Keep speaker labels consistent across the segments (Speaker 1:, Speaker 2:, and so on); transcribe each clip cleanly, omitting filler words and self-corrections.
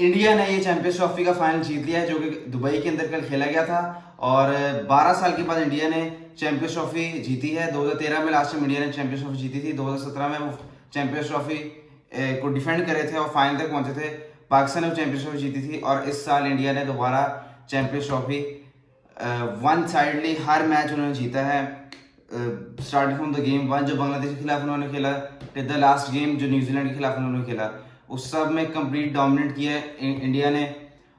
Speaker 1: India ने ये champions trophy का फाइनल जीत लिया है जो कि दुबई के अंदर कल खेला गया था। और 12 साल के बाद इंडिया ने चैंपियंस ट्रॉफी जीती है। 2013 में लास्ट टाइम इंडिया ने चैंपियंस ट्रॉफी जीती थी। 2017 में वो चैंपियंस ट्रॉफी को डिफेंड करे थे और फाइनल तक पहुंचे थे। पाकिस्तान ने वो चैंपियंस ट्रॉफी जीती थी और इस साल इंडिया ने दोबारा चैंपियंस ट्रॉफी वन साइडली हर मैच उन्होंने जीता है। Starting from the game one जो बांग्लादेश के खिलाफ उन्होंने खेला, टिल द लास्ट गेम जो न्यूजीलैंड के खिलाफ उन्होंने खेला, उस सब में कंप्लीट डोमिनेट किया है इंडिया ने।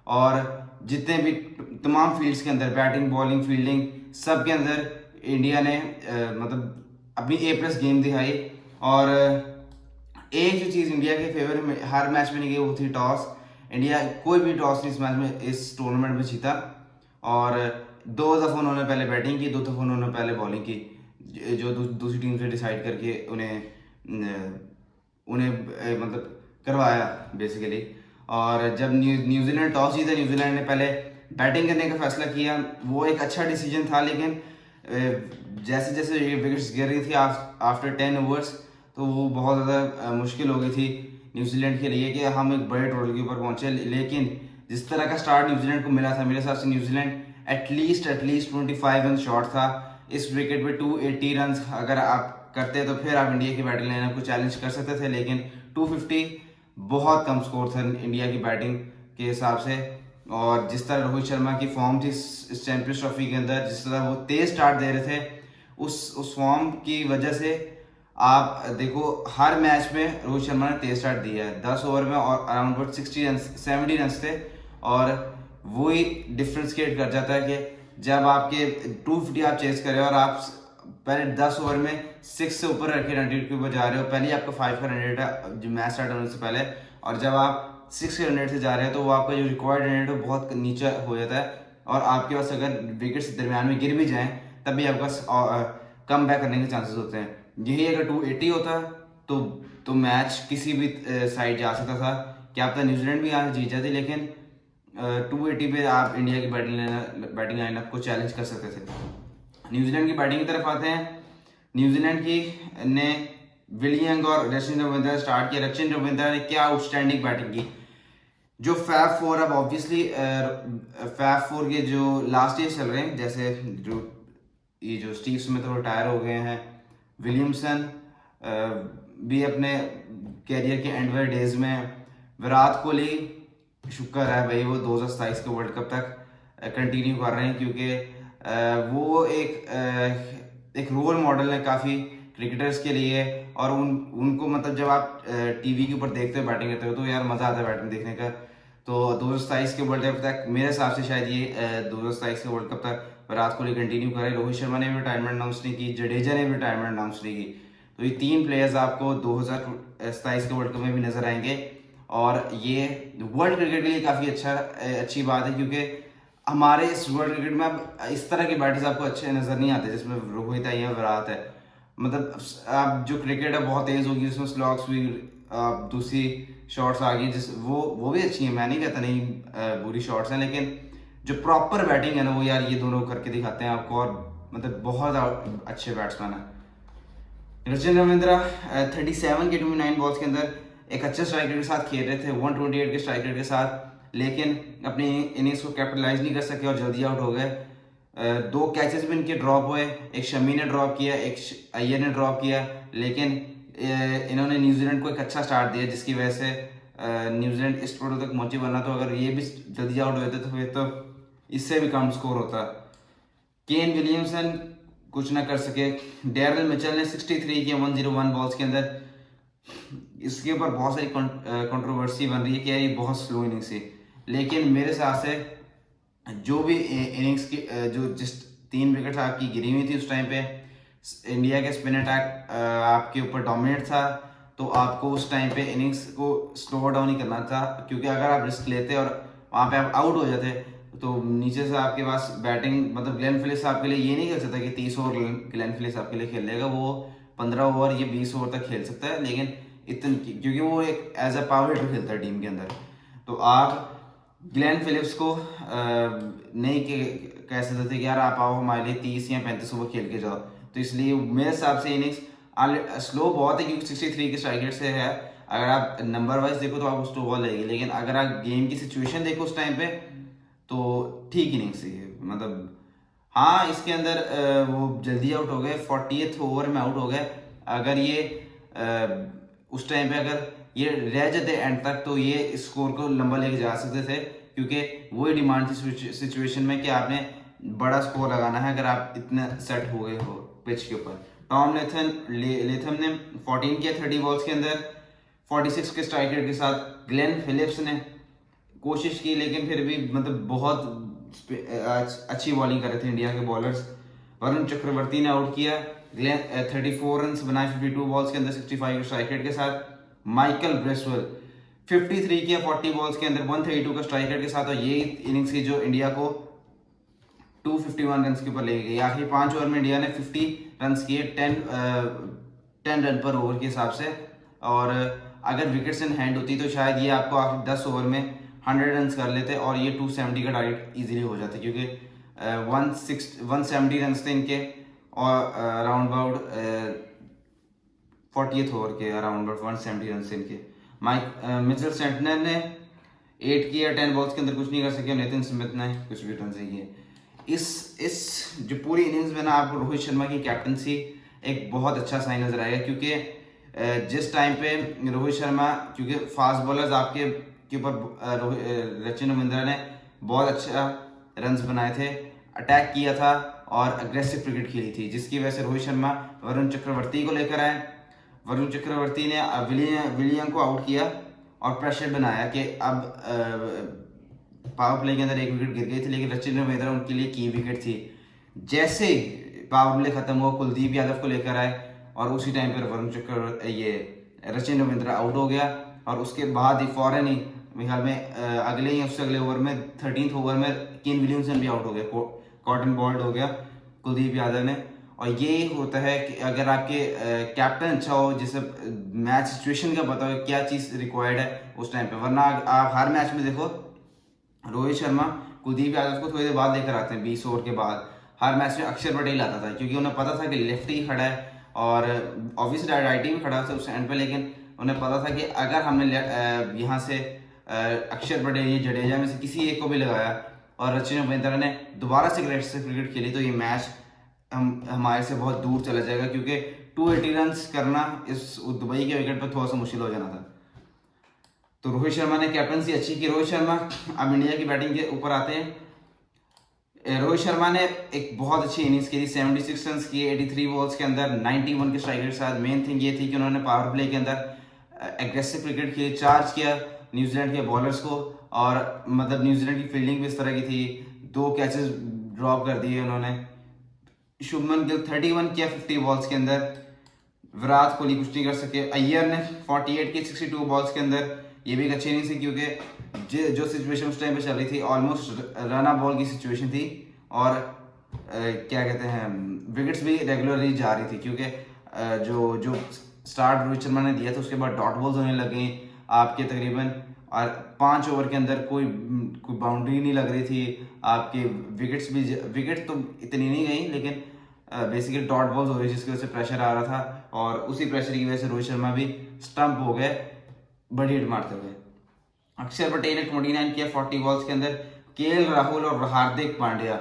Speaker 1: और जितने भी तमाम फील्ड्स के अंदर बैटिंग बॉलिंग फील्डिंग सब के अंदर इंडिया ने मतलब अपनी A+ गेम दिखाई। और एक जो चीज़ इंडिया के फेवर में हर मैच में नहीं गई वो थी टॉस। इंडिया कोई भी टॉस नहीं इस मैच में इस टूर्नामेंट में जीता और 2 दफ़ा उन्होंने पहले बैटिंग की, 2 दफ़ा उन्होंने पहले बॉलिंग की, जो दूसरी टीम से डिसाइड करके उन्हें मतलब करवाया बेसिकली। और जब न्यूजीलैंड टॉस जीता, न्यूजीलैंड ने पहले बैटिंग करने का फैसला किया। वो एक अच्छा डिसीजन था, लेकिन जैसे जैसे विकेट्स गिर रही थी आफ्टर 10 ओवर्स, तो वो बहुत ज़्यादा मुश्किल हो गई थी न्यूजीलैंड के लिए कि हम एक बड़े टोटल के ऊपर पहुंचे। लेकिन जिस तरह का स्टार्ट न्यूजीलैंड को मिला था, मेरे हिसाब से न्यूजीलैंड एटलीस्ट 25 रन शॉर्ट था। इस विकेट पे 280 रन अगर आप करते तो फिर आप इंडिया की बैटिंग लाइनअप को चैलेंज कर सकते थे, लेकिन 250 बहुत कम स्कोर था इंडिया की बैटिंग के हिसाब से। और जिस तरह रोहित शर्मा की फॉर्म थी इस चैंपियंस ट्रॉफी के अंदर, जिस तरह वो तेज स्टार्ट दे रहे थे, उस फॉर्म की वजह से आप देखो हर मैच में रोहित शर्मा ने तेज स्टार्ट दिया है। 10 ओवर में और अराउंड 60 रन 70 रन थे। और वही डिफरेंस क्रिएट कर जाता है कि जब आपके 250 आप चेस कर रहे हो और आप पहले 10 ओवर में 6 से ऊपर रखे रन रेट के ऊपर जा रहे हो, पहले आपका 5 का रन रेट है जो मैच स्टार्ट होने से पहले, और जब आप 6 के रन रेट से जा रहे हैं तो वो आपका जो रिक्वायर्ड रन रेट है बहुत नीचे हो जाता है। और आपके पास अगर विकेट्स दरमियान में गिर भी जाएं तब भी आपका कम बैक करने के चांसेस होते हैं। यही अगर 280 होता तो मैच किसी भी साइड जा सकता था। क्या पता न्यूजीलैंड भी यहाँ जीत जाती, लेकिन 280 पे आप इंडिया की बैटिंग लाइनअप को चैलेंज कर सकते थे। न्यूजीलैंड की बैटिंग की तरफ आते हैं। न्यूजीलैंड की ने विलियंग और रचिन रविंद्रा स्टार्ट किया। रचिन रविंद्रा ने क्या आउटस्टैंडिंग बैटिंग की। जो फैब 4 अब ऑब्वियसली फैब 4 के जो लास्ट ईयर चल रहे हैं, जैसे जो स्टीव स्मिथ वो रिटायर हो गए हैं, विलियमसन भी अपने कैरियर के एंड वाले डेज में, विराट कोहली शुक्र है भाई वो 2027 के वर्ल्ड कप तक कंटिन्यू कर रहे हैं, क्योंकि वो एक रोल मॉडल है काफ़ी क्रिकेटर्स के लिए। और उनको मतलब जब आप टीवी के ऊपर देखते हो बैटिंग करते हो तो यार मज़ा आता है बैटिंग देखने का। तो 2027 के वर्ल्ड कप तक मेरे हिसाब से शायद ये 2027 के वर्ल्ड कप तक विराट कोहली कंटिन्यू करे। रोहित शर्मा ने भी रिटायरमेंट अनाउंस नहीं की, जडेजा ने भी रिटायरमेंट अनाउंस नहीं की। तो ये 3 प्लेयर्स आपको 2027 के वर्ल्ड कप में भी नजर आएंगे। और ये वर्ल्ड क्रिकेट के लिए काफ़ी अच्छी बात है, क्योंकि हमारे इस वर्ल्ड क्रिकेट में अब इस तरह के बैटर्स आपको अच्छे नज़र नहीं आते जिसमें रोहित है या विराट है। मतलब अब जो क्रिकेट है बहुत तेज़ होगी, जिसमें स्लॉग्स भी दूसरी शॉट्स आ गई, जिस वो भी अच्छी है, मैं नहीं कहता नहीं बुरी शॉट्स हैं, लेकिन जो प्रॉपर बैटिंग है ना वो यार ये दोनों करके दिखाते हैं आपको। और मतलब बहुत अच्छे बैट्समैन है। रचिन रविंद्रा 37 के 29 बॉल्स के अंदर एक अच्छे स्ट्राइक रेट के साथ खेल रहे थे, 128 के स्ट्राइक रेट के साथ, लेकिन अपनी इनिंग्स को कैपिटलाइज नहीं कर सके और जल्दी आउट हो गए। 2 कैचेस भी इनके ड्रॉप हुए, एक शमी ने ड्रॉप किया, एक अय्यर ने ड्रॉप किया, लेकिन इन्होंने न्यूजीलैंड को एक अच्छा स्टार्ट दिया जिसकी वजह से न्यूजीलैंड इस टोटल तक पहुंची। वरना तो अगर ये भी जल्दी आउट हो जाते तो फिर तो इससे भी कम स्कोर होता। केन विलियमसन कुछ ना कर सके। डैरिल मिचेल ने 63 किया 101 बॉल्स के अंदर। इसके ऊपर बहुत सारी कंट्रोवर्सी बन रही है कि यार ये बहुत स्लो इनिंग्स थी, लेकिन मेरे हिसाब से जो भी इनिंग्स की जो जिस 3 विकेट आपकी गिरी हुई थी उस टाइम पे इंडिया के स्पिन अटैक आपके ऊपर डोमिनेट था, तो आपको उस टाइम पे इनिंग्स को स्लो डाउन ही करना था। क्योंकि अगर आप रिस्क लेते और वहाँ पे आप आउट हो जाते तो नीचे से आपके पास बैटिंग मतलब ग्लेन फिलिप्स आपके लिए ये नहीं कर सकता कि 30 ओवर ग्लेन फिलिप्स आपके लिए खेल लेगा। वो 15 ओवर या 20 ओवर तक खेल सकता है, लेकिन इतनी क्योंकि वो एक एज अ पावर हिटर खेलता है टीम के अंदर, तो आप ग्लेन फिलिप्स को नहीं कह सकते थे कि यार आप आओ हमारे लिए 30 या 35 ओवर खेल के जाओ। तो इसलिए मेरे हिसाब से इनिंग्स स्लो बहुत है, क्योंकि 63 के स्ट्राइक रेट से है। अगर आप नंबर वाइज देखो तो आपको स्लो बॉल लगेगी, लेकिन अगर आप गेम की सिचुएशन देखो उस टाइम पे तो ठीक इनिंग्स थी मतलब। हाँ इसके अंदर वो जल्दी आउट हो गए, 40th ओवर में आउट हो गए। अगर ये उस टाइम पे अगर ये रह जाते एंड तक तो ये स्कोर को लंबा लेके जा सकते थे, क्योंकि वही डिमांड थी सिचुएशन में कि आपने बड़ा स्कोर लगाना है अगर आप इतना सेट हो गए हो पिच के ऊपर। टॉम लेथम ने 14 किया 30 बॉल्स के अंदर 46 के स्ट्राइक रेट के साथ। ग्लेन फिलिप्स ने कोशिश की लेकिन फिर भी मतलब बहुत अच्छी बॉलिंग कर रहे थे इंडिया के बॉलर्स। वरुण चक्रवर्ती ने आउट किया। ग्लेन 34 रन बनाए 52 बॉल्स के अंदर 65 के स्ट्राइक रेट के साथ। माइकल ब्रेसवेल 53 किया 40 बॉल्स के अंदर 132 का स्ट्राइक रेट के साथ, और ये इनिंग्स की जो इंडिया को 251 रन के ऊपर ले गई। आखिरी 5 ओवर में इंडिया ने 50 रन किए 10 रन पर ओवर के हिसाब से, और अगर विकेट्स इन हैंड होती तो शायद ये आपको आखिरी 10 ओवर में 100 रन कर लेते और ये 270 का टारगेट इजीली हो जाता, क्योंकि 170 रन थे इनके और अराउंड अबाउट 40th ओवर के अराउंड अबाउट 170 रन थे इनके। मिचेल सेंटनर ने 8 किया 10 बॉल्स के अंदर कुछ नहीं कर सके। नितिन स्मिथ ने कुछ भी रन किए। इस जो पूरी इनिंग्स में ना आपको रोहित शर्मा की कैप्टनसी एक बहुत अच्छा साइन नजर आएगा, क्योंकि जिस टाइम पे रोहित शर्मा, क्योंकि फास्ट बॉलर्स आपके के ऊपर सचिन रविंद्र ने बहुत अच्छा रन्स बनाए थे, अटैक किया था और अग्रेसिव क्रिकेट खेली थी, जिसकी वजह से रोहित शर्मा वरुण चक्रवर्ती को लेकर आए। वरुण चक्रवर्ती ने विलियम को आउट किया और प्रेशर बनाया कि अब पावर प्ले के अंदर एक विकेट गिर गई थी, लेकिन सचिन रविंद्र उनके लिए की विकेट थी। जैसे पावर प्ले खत्म हुआ कुलदीप यादव को लेकर आए और उसी टाइम पर वरुण चक्रवर्ती ये सचिन रविंद्र आउट हो गया, और उसके बाद ही फौरन ही मेरे ख्याल में अगले ही उससे अगले ओवर में 13th ओवर में केन विलियमसन भी आउट हो गया, कॉटन बॉल्ड हो गया कुलदीप यादव ने। और ये होता है कि अगर आपके कैप्टन अच्छा हो, जिसे मैच सिचुएशन का पता हो क्या चीज़ रिक्वायर्ड है उस टाइम पे, वरना आप हर मैच में देखो रोहित शर्मा कुलदीप यादव को थोड़ी देर बाद लेकर आते हैं 20 ओवर के बाद। हर मैच में अक्षर पटेल आता था, क्योंकि उन्हें पता था कि लेफ्टी खड़ा है और ऑब्वियसली राइटी भी खड़ा था उस एंड पे, लेकिन उन्हें पता था कि अगर हमने यहाँ से अक्षर पटेल या जडेजा में से किसी एक को भी लगाया और सचिन रविंद्र ने दोबारा से क्रिकेट खेली, तो ये मैच हमारे से बहुत दूर चला जाएगा, क्योंकि 280 रन करना इस दुबई के विकेट पर थोड़ा सा मुश्किल हो जाना था। तो रोहित शर्मा ने कैप्टनसी अच्छी की। रोहित शर्मा अब इंडिया की बैटिंग के ऊपर आते हैं। रोहित शर्मा ने एक बहुत अच्छी इनिंग्स खेली, 76 रन किए 83 बॉल्स के अंदर 91 के स्ट्राइक रेट के साथ। मेन थिंग ये थी कि उन्होंने पावर प्ले के अंदर एग्रेसिव क्रिकेट खेली, चार्ज किया न्यूजीलैंड के बॉलर्स को, और मतलब न्यूजीलैंड की फील्डिंग भी इस तरह की थी, 2 कैचेस ड्रॉप कर दिए उन्होंने। शुभमन गिल 31 किया 50 बॉल्स के अंदर। विराट कोहली कुछ नहीं कर सके। अय्यर ने 48 किए 62 बॉल्स के अंदर, ये भी एक अच्छी नहीं थी, क्योंकि जो सिचुएशन उस टाइम पे चल रही थी ऑलमोस्ट रन बॉल की सिचुएशन थी, और क्या कहते हैं विकेट्स भी रेगुलरली जा रही थी, क्योंकि जो स्टार्ट रोहित शर्मा ने दिया था उसके बाद डॉट बॉल्स होने लग गई आपके तकरीबन, और 5 ओवर के अंदर कोई बाउंड्री नहीं लग रही थी आपके। विकेट तो इतनी नहीं गई, लेकिन बेसिकली डॉट बॉल्स हो रही, जिसकी वजह से प्रेशर आ रहा था, और उसी प्रेशर की वजह से रोहित शर्मा भी स्टंप हो गए बड़ी हिट मारते हुए। अक्षर पटेल ने 29 किया 40 बॉल्स के अंदर। केएल राहुल और हार्दिक पांड्या,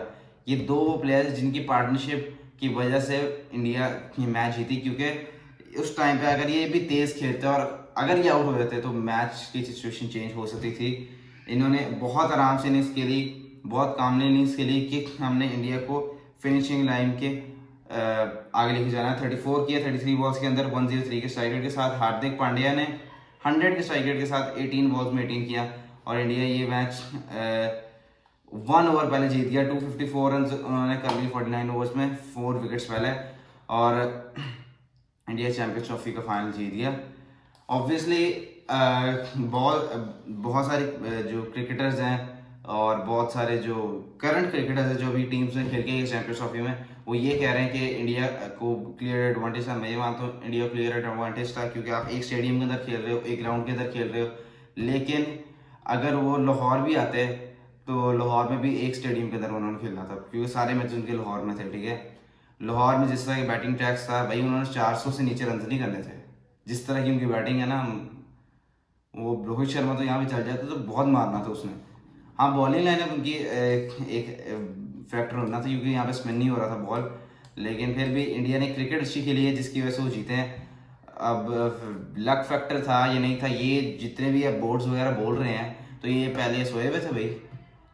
Speaker 1: ये 2 प्लेयर्स जिनकी पार्टनरशिप की वजह से इंडिया की मैच जीती, क्योंकि उस टाइम पे अगर ये भी तेज खेलते और अगर ये आउट हो जाते तो मैच की सिचुएशन चेंज हो सकती थी। इन्होंने बहुत आराम से इनिंग्स खेली, बहुत कामली इनिंग्स खेली कि हमने इंडिया को फिनिशिंग लाइन के आगे लेके जाना है। 34 किया 33 बॉल्स के अंदर 103 के स्ट्राइक रेट के साथ। हार्दिक पांड्या ने 100 के स्ट्राइक रेट के साथ 18 बॉल्स में 18 किया, और इंडिया ये मैच 1 ओवर पहले जीत गया। 254 रन उन्होंने कर लिए 49 ओवर्स में, 4 विकेट्स पहले, और इंडिया चैंपियंस ट्रॉफी का फाइनल जीत गया। ऑब्वियसली बहुत सारे जो क्रिकेटर्स हैं और बहुत सारे जो करंट क्रिकेटर्स हैं जो भी टीम्स में खेल के चैंपियंस ट्रॉफी में, वो ये कह रहे हैं कि इंडिया को क्लियर एडवांटेज था। मैं ये मानता हूँ इंडिया को क्लियर एडवांटेज था, क्योंकि आप एक स्टेडियम के अंदर खेल रहे हो, एक ग्राउंड के अंदर खेल रहे हो, लेकिन अगर वो लाहौर भी आते तो लाहौर में भी एक स्टेडियम के अंदर उन्होंने खेलना था, क्योंकि सारे मैच उनके लाहौर में थे, ठीक है। लाहौर में जिस तरह की बैटिंग टैक्स था भाई, उन्होंने 400 से नीचे रन नहीं करने थे। जिस तरह की उनकी बैटिंग है ना, वो रोहित शर्मा तो यहाँ पे चल जाता तो बहुत मारना था उसने। हाँ, बॉलिंग लाइनअप उनकी एक फैक्टर होना था, क्योंकि यहाँ पे स्पिन नहीं हो रहा था बॉल। लेकिन फिर भी इंडिया ने क्रिकेट अच्छी खेली है, जिसकी वजह से वो जीते हैं। अब लक फैक्टर था ये नहीं था, ये जितने भी अब बोर्ड्स वगैरह बोल रहे हैं तो ये पहले सोए हुए थे भाई।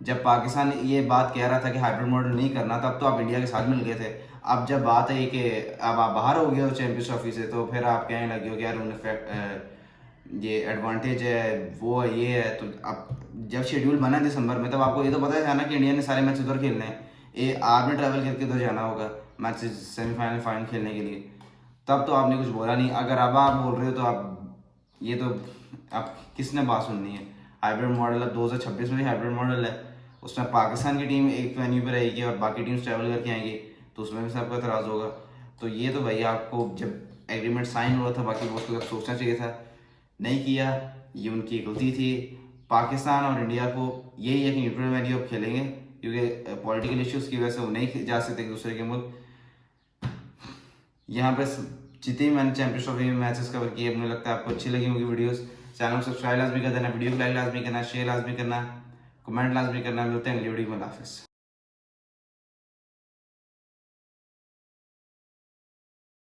Speaker 1: जब पाकिस्तान ये बात कह रहा था कि हाइब्रिड मॉडल नहीं करना, तब तो आप इंडिया के साथ मिल गए थे। अब जब बात है कि अब आप बाहर हो गए हो चैंपियंस ट्रॉफी से, तो फिर आप कहने लगे हो कि यार उन्हें ये एडवांटेज है, वो है, ये है। तो अब जब शेड्यूल बना दिसंबर में, तब आपको ये तो पता था ना कि इंडिया ने सारे मैच उधर खेलने हैं, ये आर में ट्रैवल करके उधर जाना होगा मैच सेमीफाइनल फाइनल खेलने के लिए। तब तो आपने कुछ बोला नहीं। अगर अब आप बोल रहे हो तो आप ये तो अब किसने बात सुननी है। हाइब्रिड मॉडल अब 2026 में भी हाइब्रिड मॉडल है, उसमें पाकिस्तान की टीम एक वेन्यू पर रहेगी और बाकी टीम्स ट्रैवल करके आएंगी, तो उसमें भी सबका एतराज़ होगा। तो ये तो भाई आपको जब एग्रीमेंट साइन हुआ था बाकी दोस्तों का सोचना चाहिए था, नहीं किया। ये उनकी गलती थी। पाकिस्तान और इंडिया को यही है कि न्यूट्रल वेन्यू अब खेलेंगे, क्योंकि पॉलिटिकल इश्यूज़ की वजह से वो नहीं जा सकते एक दूसरे के मुल्क। यहाँ पे जितने भी मैंने चैंपियंस ट्रॉफी में मैचेस कवर किए, मुझे लगता है आपको अच्छी लगी होगी वीडियोस। चैनल को सब्सक्राइब लाजमी कर देना, वीडियो को लाइक लाजमी करना, शेयर लाजमी करना, कमेंट लाजमी करना। मिलते हैं अगली वीडियो में। हाफिज़।